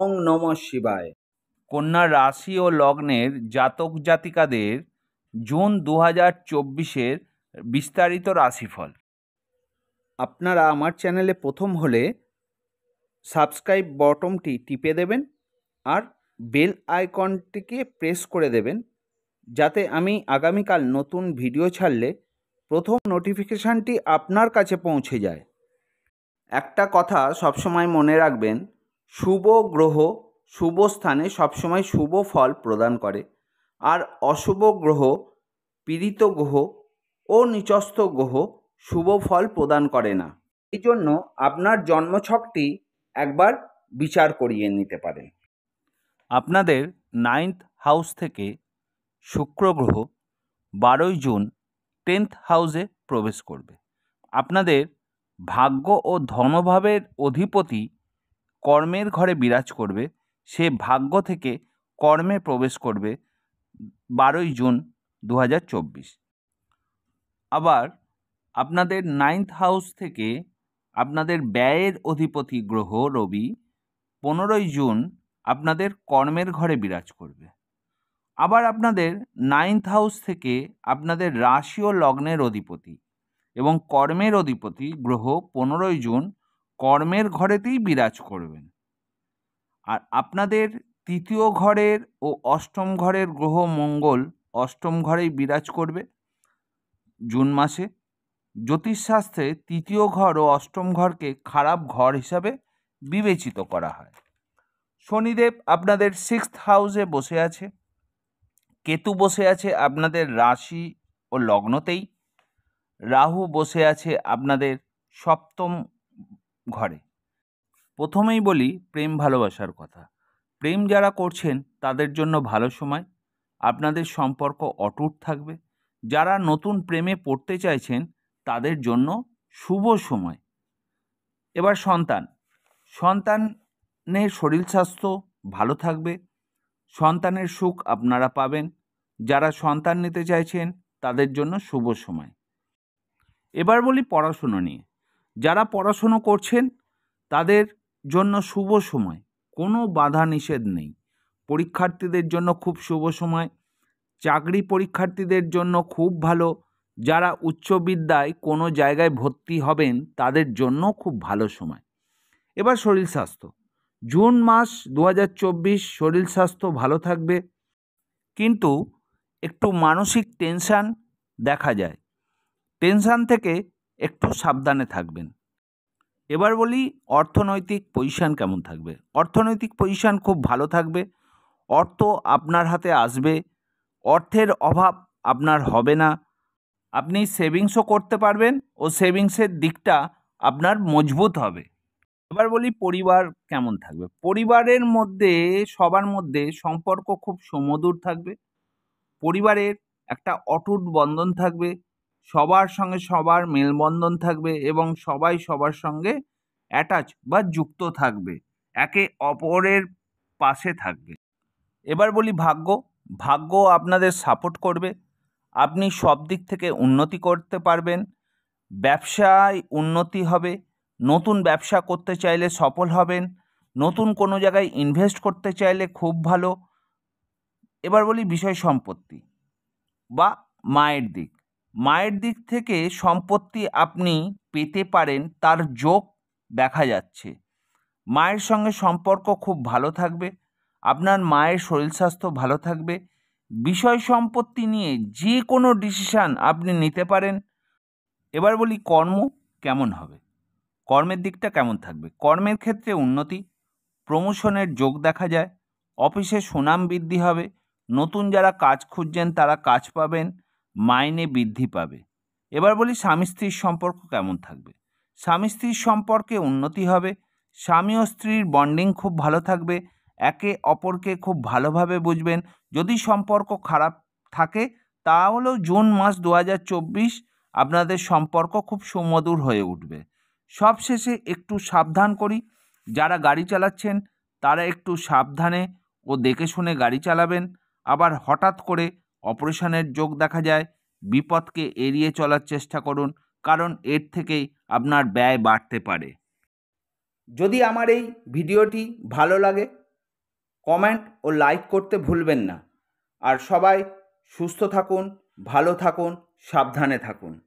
ওং নমঃ শিবায়। কন্যা রাশি ও লগ্নের জাতক জাতিকাদের জুন 2024-এর বিস্তারিত রাশিফল। আপনারা আমার চ্যানেলে প্রথম হলে সাবস্ক্রাইব বটনটি টিপে দেবেন আর বেল আইকনটিকে প্রেস করে দেবেন, যাতে আমি আগামীকাল নতুন ভিডিও ছাড়লে প্রথম নোটিফিকেশানটি আপনার কাছে পৌঁছে যায়। একটা কথা সবসময় মনে রাখবেন, শুভ গ্রহ শুভ স্থানে সবসময় শুভ ফল প্রদান করে, আর অশুভ গ্রহ পীড়িত গ্রহ ও নিচস্থ গ্রহ শুভ ফল প্রদান করে না। এই জন্য আপনার জন্মছকটি একবার বিচার করিয়ে নিতে পারেন। আপনাদের 9th হাউস থেকে শুক্র গ্রহ 12ই জুন 10th হাউসে প্রবেশ করবে। আপনাদের ভাগ্য ও ধনভাবের অধিপতি কর্মের ঘরে বিরাজ করবে। সে ভাগ্য থেকে কর্মে প্রবেশ করবে 12ই জুন 2024। আবার আপনাদের 9th হাউস থেকে আপনাদের ব্যয়ের অধিপতি গ্রহ রবি 15ই জুন আপনাদের কর্মের ঘরে বিরাজ করবে। আবার আপনাদের 9th হাউস থেকে আপনাদের রাশি ও লগ্নের অধিপতি এবং কর্মের অধিপতি গ্রহ 15ই জুন কর্মের ঘরেতেই বিরাজ করবেন। আর আপনাদের তৃতীয় ঘরের ও অষ্টম ঘরের গ্রহ মঙ্গল অষ্টম ঘরেই বিরাজ করবে জুন মাসে। জ্যোতিষশাস্ত্রে তৃতীয় ঘর ও অষ্টম ঘরকে খারাপ ঘর হিসাবে বিবেচিত করা হয়। শনিদেব আপনাদের 6th হাউসে বসে আছে, কেতু বসে আছে আপনাদের রাশি ও লগ্নতেই, রাহু বসে আছে আপনাদের সপ্তম ঘরে। প্রথমেই বলি প্রেম ভালোবাসার কথা। প্রেম যারা করছেন তাদের জন্য ভালো সময়, আপনাদের সম্পর্ক অটুট থাকবে। যারা নতুন প্রেমে পড়তে চাইছেন তাদের জন্য শুভ সময়। এবার সন্তানের শরীর স্বাস্থ্য ভালো থাকবে, সন্তানের সুখ আপনারা পাবেন। যারা সন্তান নিতে চাইছেন তাদের জন্য শুভ সময়। এবার বলি পড়াশুনো নিয়ে। যারা পড়াশুনো করছেন তাদের জন্য শুভ সময়, কোনো বাধা নিষেধ নেই। পরীক্ষার্থীদের জন্য খুব শুভ সময়, চাকরি পরীক্ষার্থীদের জন্য খুব ভালো। যারা উচ্চ বিদ্যায় কোনো জায়গায় ভর্তি হবেন তাদের জন্য খুব ভালো সময়। এবার শরীর স্বাস্থ্য, জুন মাস 2024 শরীর স্বাস্থ্য ভালো থাকবে, কিন্তু একটু মানসিক টেনশান দেখা যায়। টেনশান থেকে একটু সাবধানে থাকবেন। এবার বলি অর্থনৈতিক পজিশান কেমন থাকবে। অর্থনৈতিক পজিশান খুব ভালো থাকবে, অর্থ আপনার হাতে আসবে, অর্থের অভাব আপনার হবে না। আপনি সেভিংসও করতে পারবেন ও সেভিংসের দিকটা আপনার মজবুত হবে। এবার বলি পরিবার কেমন থাকবে। পরিবারের মধ্যে সবার মধ্যে সম্পর্ক খুব সুমধুর থাকবে, পরিবারের একটা অটুট বন্ধন থাকবে, সবার সঙ্গে সবার মেলবন্ধন থাকবে এবং সবাই সবার সঙ্গে অ্যাটাচ বা যুক্ত থাকবে, একে অপরের পাশে থাকবে। এবার বলি ভাগ্য আপনাদের সাপোর্ট করবে, আপনি সব দিক থেকে উন্নতি করতে পারবেন, ব্যবসায় উন্নতি হবে, নতুন ব্যবসা করতে চাইলে সফল হবেন, নতুন কোনো জায়গায় ইনভেস্ট করতে চাইলে খুব ভালো। এবার বলি বিষয় সম্পত্তি বা মায়ের দিক থেকে সম্পত্তি আপনি পেতে পারেন, তার যোগ দেখা যাচ্ছে। মায়ের সঙ্গে সম্পর্ক খুব ভালো থাকবে, আপনার মায়ের শরীর স্বাস্থ্য ভালো থাকবে। বিষয় সম্পত্তি নিয়ে যে কোনো ডিসিশান আপনি নিতে পারেন। এবার বলি কর্ম কেমন হবে, কর্মের দিকটা কেমন থাকবে। কর্মের ক্ষেত্রে উন্নতি, প্রমোশনের যোগ দেখা যায়, অফিসে সুনাম বৃদ্ধি হবে, নতুন যারা কাজ খুঁজছেন তারা কাজ পাবেন, মাইনে বৃদ্ধি পাবে। এবার বলি স্বামী স্ত্রীর সম্পর্ক কেমন থাকবে। স্বামী স্ত্রীর সম্পর্কে উন্নতি হবে, স্বামী ও স্ত্রীর বন্ডিং খুব ভালো থাকবে, একে অপরকে খুব ভালোভাবে বুঝবেন। যদি সম্পর্ক খারাপ থাকে তাহলেও জুন মাস 2024 আপনাদের সম্পর্ক খুব সুমধুর হয়ে উঠবে। সবশেষে একটু সাবধান করি, যারা গাড়ি চালাচ্ছেন তারা একটু সাবধানে ও দেখে শুনে গাড়ি চালাবেন। আবার হঠাৎ করে অপারেশনের যোগ দেখা যায়, বিপদকে এড়িয়ে চলার চেষ্টা করুন, কারণ এর থেকেই আপনার ব্যয় বাড়তে পারে। যদি আমার এই ভিডিওটি ভালো লাগে কমেন্ট ও লাইক করতে ভুলবেন না। আর সবাই সুস্থ থাকুন, ভালো থাকুন, সাবধানে থাকুন।